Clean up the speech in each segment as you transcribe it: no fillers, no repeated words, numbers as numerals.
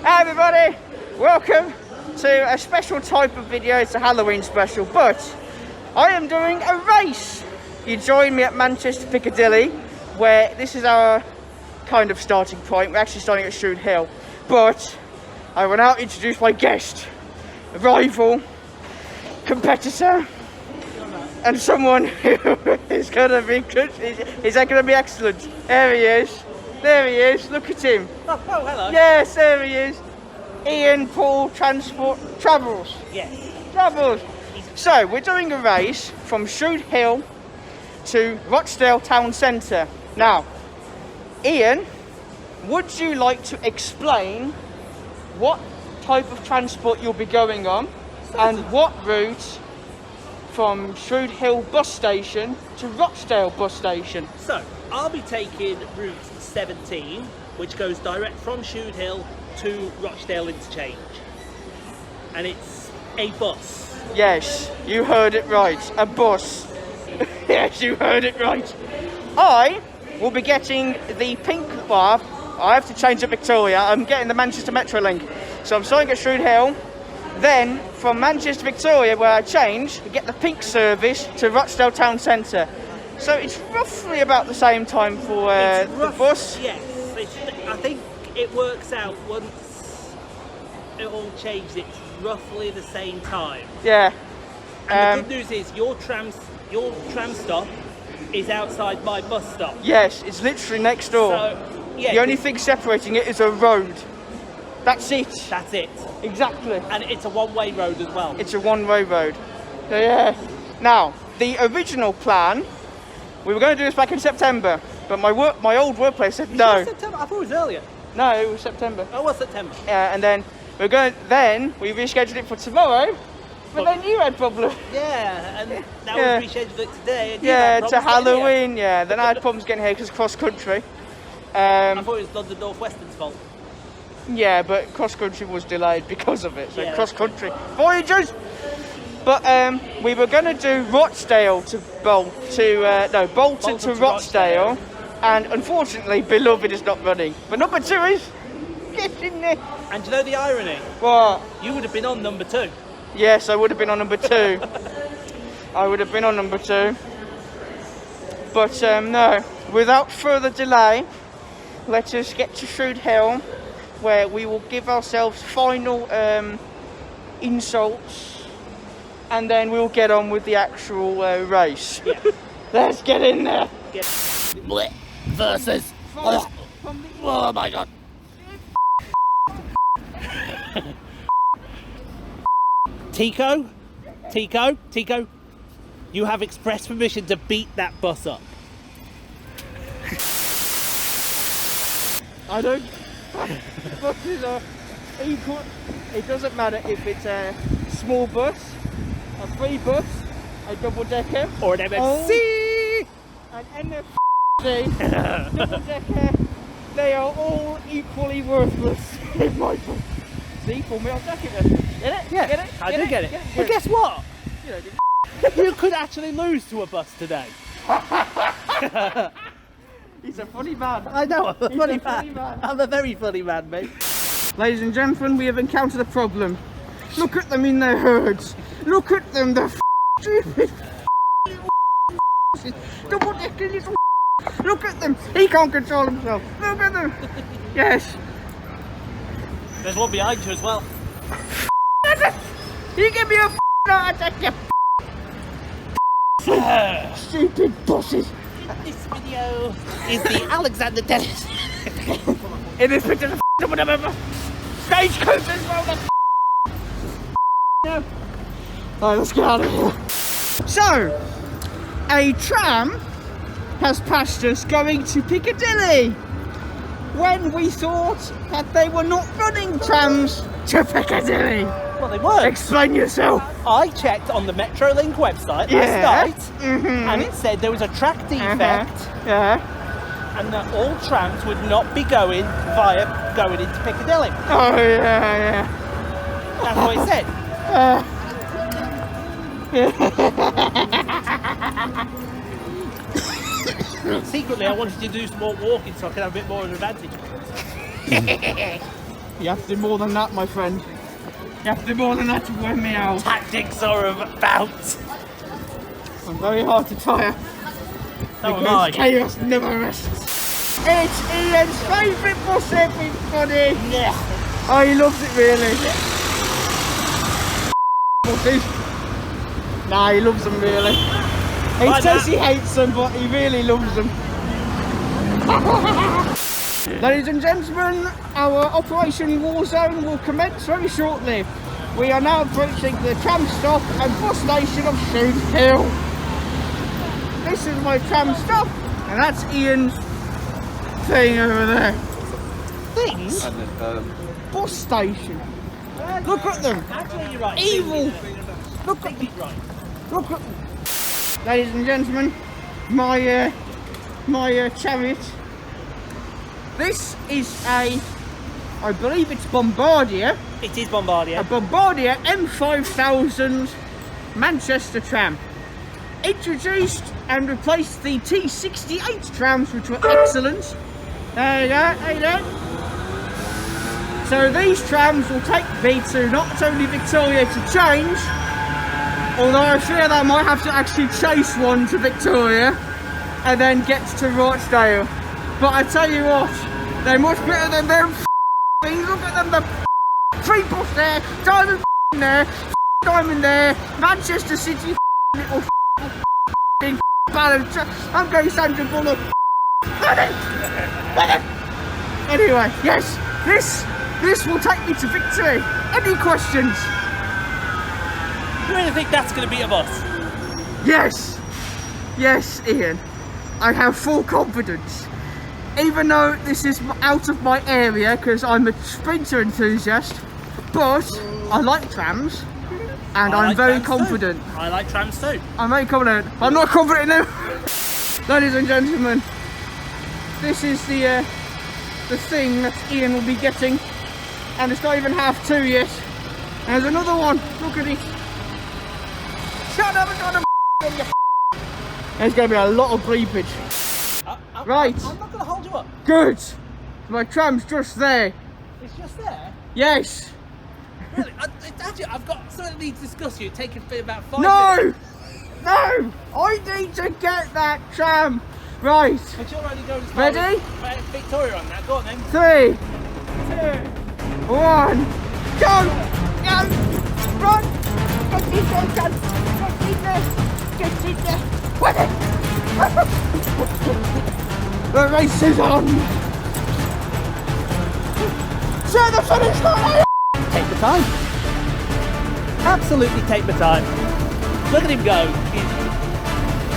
Hi everybody, welcome to a special type of video. It's a Halloween special, but I am doing a race. You join me at Manchester Piccadilly, where this is our kind of starting point. We're actually starting at Shudehill, but I will now introduce my guest, rival, competitor, and someone who is going to be good. Is that going to be excellent? There he is. There he is. Look at him. Oh, hello. Yes, there he is. Ian Paul Travels. Yes. Travels. So, we're doing a race from Shudehill to Rochdale Town Centre. Now, Ian, would you like to explain what type of transport you'll be going on and what route from Shudehill bus station to Rochdale bus station? So, I'll be taking route 17, which goes direct from Shudehill to Rochdale Interchange. And it's a bus. Yes, you heard it right. A bus. Yes, you heard it right. I will be getting the pink bar. I have to change to Victoria. I'm getting the Manchester Metrolink. So I'm starting at Shudehill. Then, from Manchester Victoria, where I change, I get the pink service to Rochdale Town Centre. So it's roughly about the same time for the bus. Yes, I think it works out once it all changes. It's roughly the same time. Yeah. And the good news is your tram stop is outside my bus stop. Yes, it's literally next door. So, yeah, the only thing separating it is a road. That's it. That's it. Exactly. And it's a one-way road as well. It's a one-way road. So yeah. Now, the original plan, we were going to do this back in September, but my old workplace said no. September? I thought it was earlier. No, it was September. Oh, it was September. Yeah, and then we rescheduled it for tomorrow, but then you had problems. Yeah, and now Yeah. we've rescheduled it today. And Yeah, you to had problems getting here. Halloween. Yeah, then I had problems getting here because cross country. I thought it was London North Western's fault. Yeah, but cross country was delayed because of it. So Yeah, cross country voyages. But we were going to do Rochdale to Bolton to Rochdale, and unfortunately, Beloved is not running. But number 2 is getting there. And you know the irony? What? You would have been on number 2. Yes, I would have been on number 2. I would have been on number 2. But no, without further delay, let us get to Shudehill, where we will give ourselves final insults, and then we'll get on with the actual race. Yeah. Let's get in there. Versus. Oh my god. Tico, you have express permission to beat that bus up. I don't. Buses are equal. It doesn't matter if it's a small bus, a free bus, a double decker, Or an MFC. an NFC, double decker. They are all equally worthless in my book. See, pull me off jacket then. Get it? Yeah, Get it? I Get do get it. Get But guess what? You know, You could actually lose to a bus today. he's a funny man. I know, I'm a He's funny a funny man. man. I'm a very funny man, mate. Ladies and gentlemen, we have encountered a problem. Look at them in their herds. Look at them, they're stupid. Double decker little. Look at them. He can't control himself. Look at them. Yes. There's one behind you as well. You give me a heart attack, you stupid buses. This video is the Alexander Dennis. In this picture, the whatever. Stagecoach as well. No. Alright, let's get out of here. So, a tram has passed us going to Piccadilly when we thought that they were not running trams to Piccadilly. Well, they were. Explain yourself. I checked on the Metrolink website Yeah. last night, and it said there was a track defect, Yeah. and that all trams would not be going into Piccadilly. Oh yeah, That's what it said. yeah. Secretly, I wanted to do some more walking so I could have a bit more of an advantage. You have to do more than that, my friend. You have to do more than that to wear me out. Tactics are about. I'm very hard to tire. So am I. Chaos never rests. It's Ian's favourite bus, everybody. Yeah. Oh, he loves it really. Buses. Nah, he loves them really. He says he hates them, but he really loves them. Ladies and gentlemen, our Operation Warzone will commence very shortly. We are now approaching the tram stop and bus station of Shudehill. This is my tram stop, and that's Ian's thing over there. Things? Bus station. Look at them. Actually, you're right. Evil. Look at them. Look at them. Ladies and gentlemen, my chariot. This is I believe it's Bombardier. It is Bombardier. A Bombardier M5000 Manchester tram. Introduced and replaced the T68 trams, which were excellent. There you go, there you go. So these trams will take me to not only Victoria to change, although I fear that I might have to actually chase one to Victoria and then get to Rochdale. But I tell you what, they're much better than them things. Look at them, the free bus there, diamond there, diamond there, Manchester City little balance. I'm going Sandra Bullock. Anyway, yes, this will take me to victory. Any questions? You really think that's going to be a bus? Yes, yes, Ian. I have full confidence. Even though this is out of my area because I'm a sprinter enthusiast, but I like trams and I'm very confident. I like trams too. I'm very confident. I'm not confident in them. Ladies and gentlemen, this is the thing that Ian will be getting, and it's not even 2:30 yet. And there's another one. Look at it. Shut up! There's going to be a lot of bleepage. Right. I'm not going to hold you up. Good. My tram's just there. It's just there? Yes. Really? Actually, I've got something I need to discuss with you. Take about 5 minutes. No! I need to get that tram. Right. But you're already going to Ready? Victoria on that. Go on then. 3, 2, 1. Go! Go! Run! Get in there, Dad. Get in there. Get in there. Wait it! The race is on! Sir, the finish line! Take the time. Absolutely take the time. Look at him go.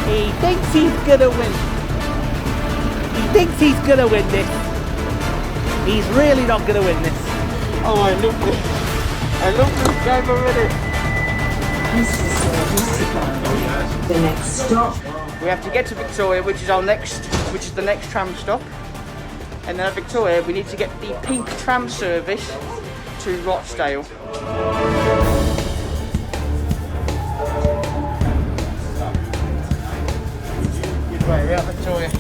He thinks he's gonna win. He thinks he's gonna win this. He's really not gonna win this. Oh, I love this. I love this game already. The next stop. We have to get to Victoria, which is the next tram stop. And then at Victoria, we need to get the pink tram service to Rochdale. Right, we're at Victoria.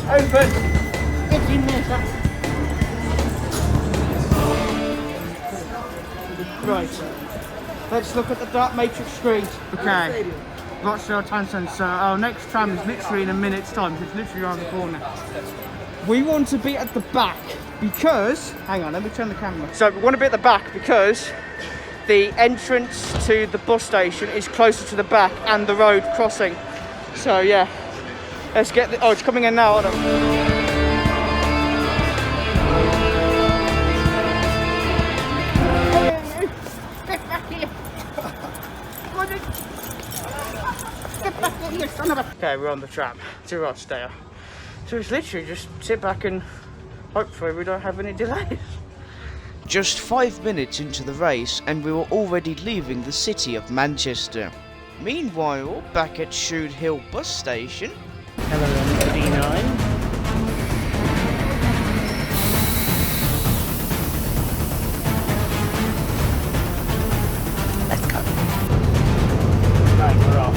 Open! Get in there, sir. Right. Let's look at the dark matrix screen. Okay. Rochdale Town Centre. So our next tram is literally in a minute's time. It's literally around the corner. We want to be at the back because... Hang on, let me turn the camera. So we want to be at the back because the entrance to the bus station is closer to the back and the road crossing. So yeah. Let's get the... Oh, it's coming in now. Hold on. Okay, we're on the tram to Rochdale. So it's literally just sit back and hopefully we don't have any delays. Just 5 minutes into the race and we were already leaving the city of Manchester. Meanwhile, back at Shudehill bus station... Hello, D9. Let's go. Right, we're off.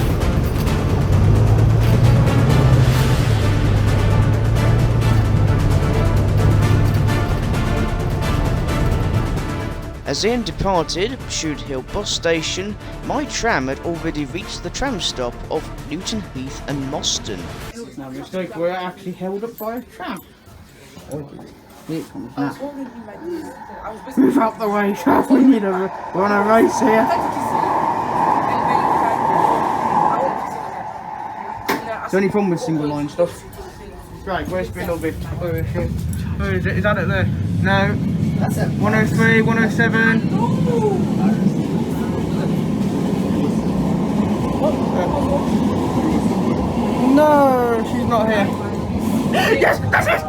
As Ian departed Shudehill bus station, my tram had already reached the tram stop of Newton Heath and Moston. No mistake, we're actually held up by a tram. Here it comes now. Move out the way, we're on a race here. Is there any problem with single line stuff? Right, where's Beloved? Where is it? Where is it? Is that it there? No. 103, 107. No, she's not here. Yes, that's it!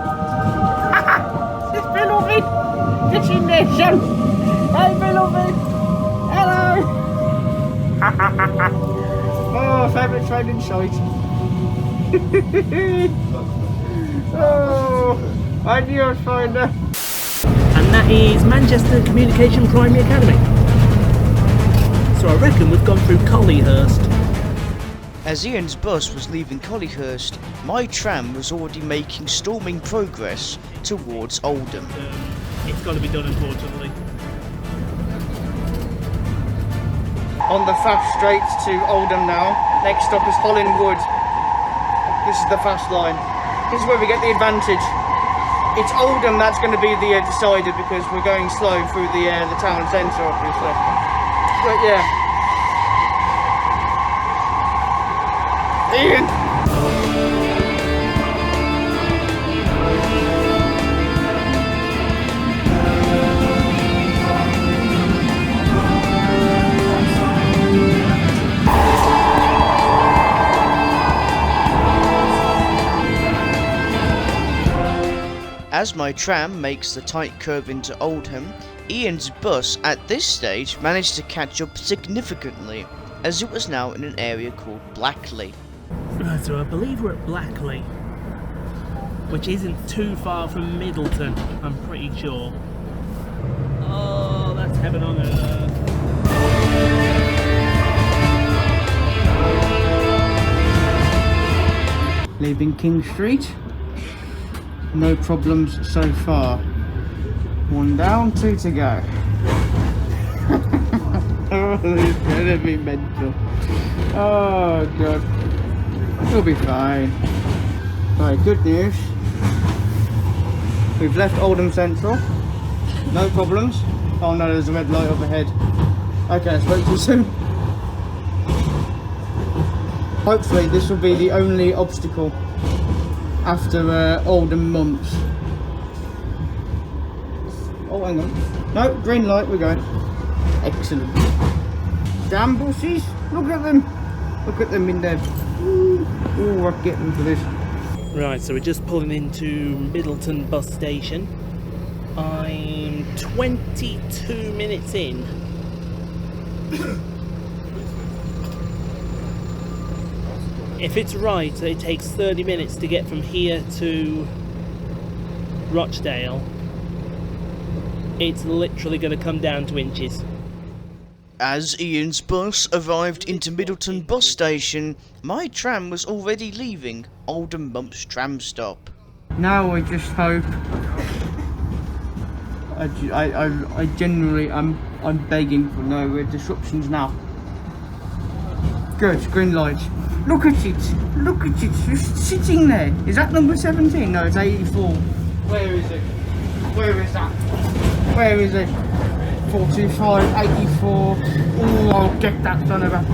It's Beloved! Kitchen Nation! Hey Beloved! Hello! Oh, favourite trading site. Oh, I knew I'd find her. And that is Manchester Communication Primary Academy. So I reckon we've gone through Collyhurst. As Ian's bus was leaving Collyhurst, my tram was already making storming progress towards Oldham. It's got to be done, unfortunately. On the fast straight to Oldham now. Next stop is Hollingwood. This is the fast line. This is where we get the advantage. It's Oldham that's going to be the decider because we're going slow through the town centre, obviously. But yeah. Ian! As my tram makes the tight curve into Oldham, Ian's bus at this stage managed to catch up significantly, as it was now in an area called Blackley. Right, so I believe we're at Blackley, which isn't too far from Middleton, I'm pretty sure. Oh, that's heaven on earth. Leaving King Street. No problems so far. One down, two to go. Oh, it's gonna be mental. Oh god. We'll be fine. Right, good news. We've left Oldham Central. No problems. Oh no, there's a red light overhead. Okay, I spoke too soon. Hopefully this will be the only obstacle after Oldham months. Oh, hang on. No, green light, we're going. Excellent. Damn buses, look at them. Look at them in there. Ooh, we're getting for this. Right, so we're just pulling into Middleton bus station. I'm 22 minutes in. If it's right, it takes 30 minutes to get from here to Rochdale. It's literally going to come down to inches. As Ian's bus arrived into Middleton bus station, my tram was already leaving Oldham Mumps tram stop. Now I just hope. I genuinely, I'm begging for no disruptions now. Good, green light. Look at it, just sitting there. Is that number 17? No, it's 84. Where is it? Where is that? Where is it? 425, 84. Oh, I'll get that done about.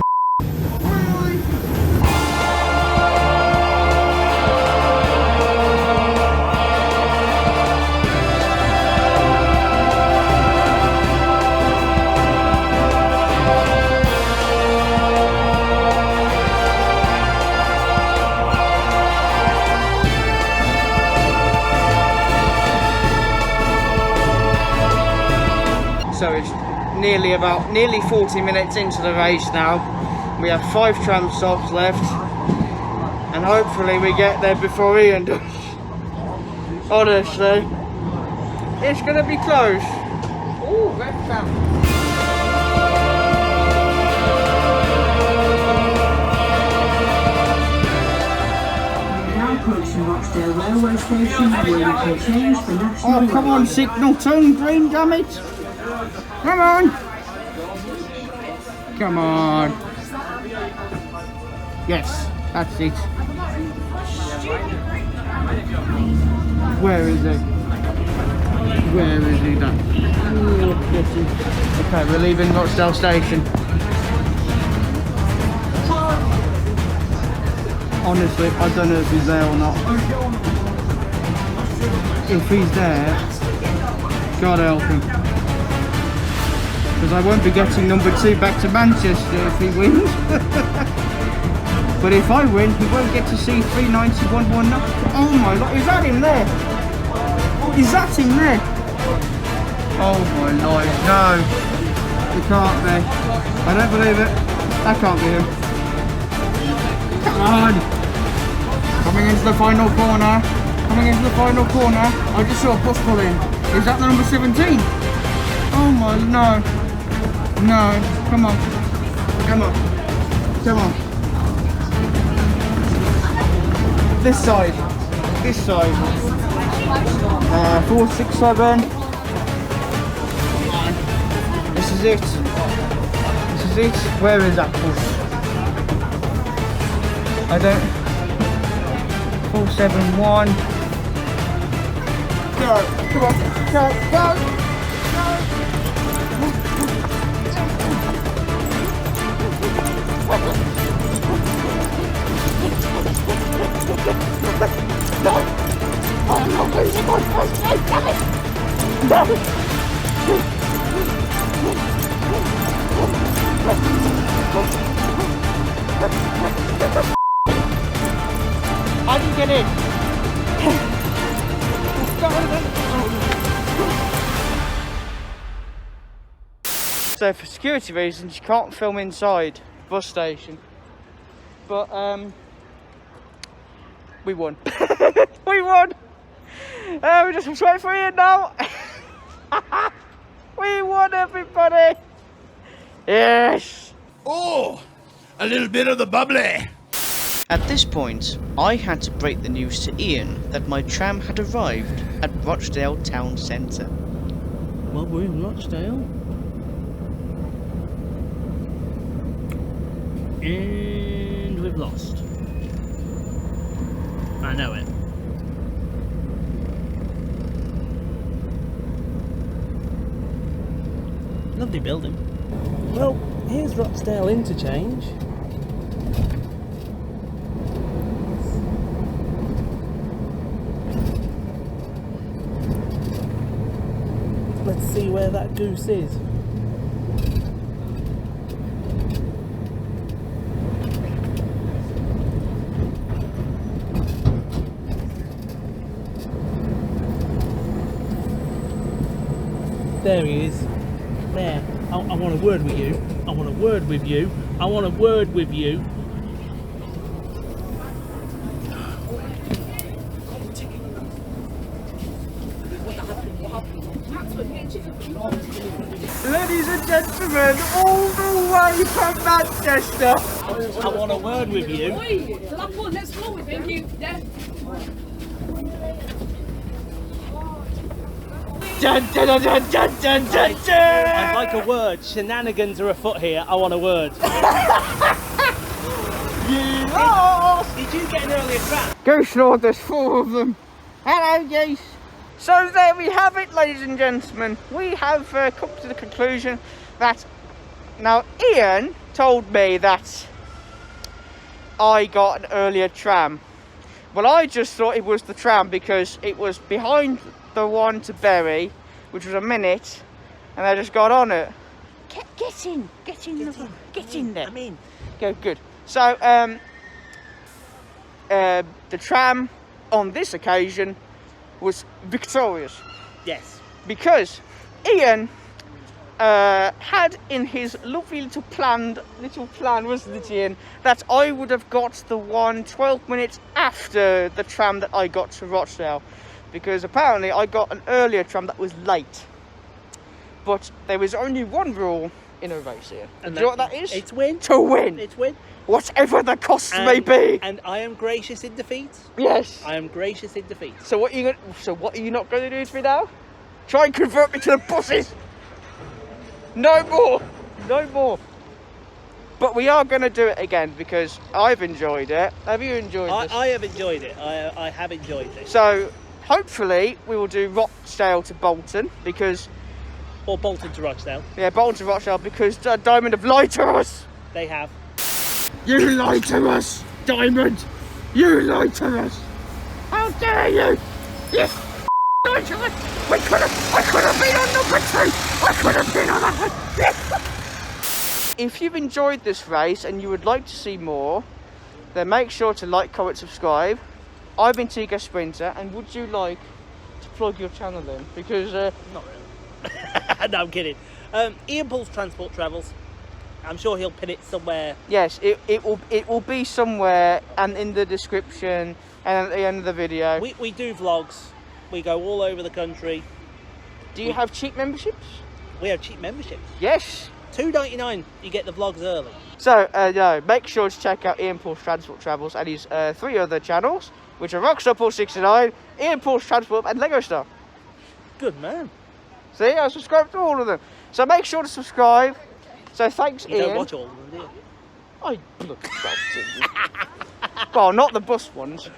So it's nearly 40 minutes into the race now. We have 5 tram stops left, and hopefully we get there before Ian does. Honestly, it's gonna be close. Oh, red tram. Now approaching Rochdale railway station where you can change the national. Oh, come on, signal turn green, damn it. Come on! Come on! Yes, that's it. Where is it? Where is he then? Okay, we're leaving Rochdale Station. Honestly, I don't know if he's there or not. If he's there, God help him. Because I won't be getting number 2 back to Manchester if he wins. But if I win, he won't get to see 391 now. Oh my God, is that him there? Is that him there? Oh my life, no. It can't be. I don't believe it. That can't be him. Come on. Coming into the final corner. Coming into the final corner. I just saw a bus pull in. Is that the number 17? Oh my, no. No. Come on. Come on. Come on. This side. This side. 467. This is it. This is it. Where is that bus? I don't. 471. Go. Come on. Go. Go. No! Oh no, please, come on, no! How do you get in? So for security reasons you can't film inside the bus station. But we won. We won! We just have to wait for Ian now. We won, everybody! Yes! Oh, a little bit of the bubbly. At this point, I had to break the news to Ian that my tram had arrived at Rochdale Town Centre. Well, we're in Rochdale. And we've lost. I know it. Lovely building. Well, here's Rochdale Interchange. Let's see where that goose is. There he is. There. I want a word with you. I want a word with you. I want a word with you. Ladies and gentlemen, all the way from Manchester. I want a word with you. Oi, the last one, let's go with him. Yeah. Dun, dun, dun, dun, dun, dun, dun, dun. I'd like a word. Shenanigans are afoot here. I want a word. You lost. Did you get an earlier tram? Goose Lord, there's 4 of them. Hello, geese. So there we have it, ladies and gentlemen. We have come to the conclusion that... Now, Ian told me that I got an earlier tram. Well, I just thought it was the tram because it was behind the one to Bury, which was a minute, and I just got on it. Get in there. I'm in. Go, good. So, the tram on this occasion was victorious Yes. because Ian had in his lovely little plan, wasn't it, Ian, that I would have got the one 12 minutes after the tram that I got to Rochdale, because apparently I got an earlier tram that was late. But there was only one rule in a race here. And do you know what that is? It's win. To win, It's win. whatever the cost may be. And I am gracious in defeat. Yes. I am gracious in defeat. So what are you not going to do to me now? Try and convert me to the buses. No more. No more. But we are going to do it again because I've enjoyed it. Have you enjoyed this? I have enjoyed it. I have enjoyed this. So hopefully we will do Rochdale to Bolton because... Or Bolton to Rochdale. Yeah, Bolton to Rochdale because Diamond have lied to us. They have. You lied to us, Diamond. You lied to us. How dare you? Yes. Lied to us. I could have been on number 2. I could have been on that one. If you've enjoyed this race and you would like to see more, then make sure to like, comment, subscribe. I've been TK Sprinter, and would you like to plug your channel then? Because Not really. No, I'm kidding. Ian Paul's Transport Travels. I'm sure he'll pin it somewhere. yes, it will be somewhere and in the description and at the end of the video. We do vlogs. We go all over the country. Do you have cheap memberships? We have cheap memberships. Yes. $2.99. You get the vlogs early. So, no, make sure to check out Ian Paul's Transport Travels and his 3 other channels, which are Rockstar Paul 69, Ian Paul's Transport, and Lego Star. Good man. See, I subscribe to all of them. So make sure to subscribe. So thanks, You Ian. don't watch all of them, do you? I bloody well, not the bus ones,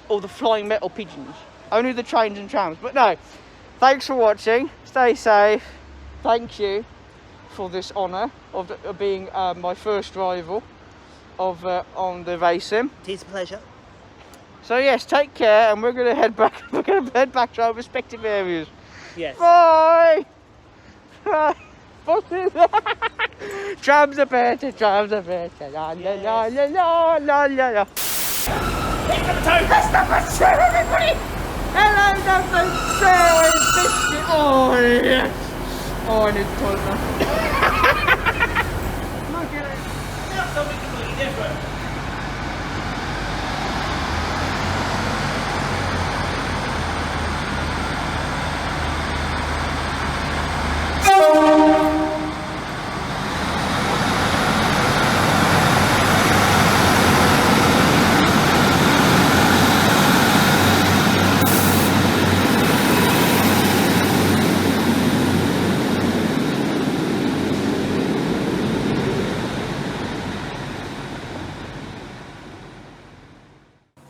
or the flying metal pigeons. Only the trains and trams. But no, thanks for watching. Stay safe. Thank you for this honour of being my first rival of on the racing. It is a pleasure. So yes, take care, and we're going to head back. We're going to head back to our respective areas. Yes. Bye. Trams are better. Trams are better. La la la la la la la la. It's number 2, everybody. Hello, number 2. Oh yes. Oh, I need to toilet now. Look at it. That's something completely different.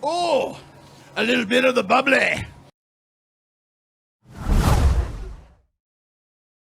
Oh, a little bit of the bubbly.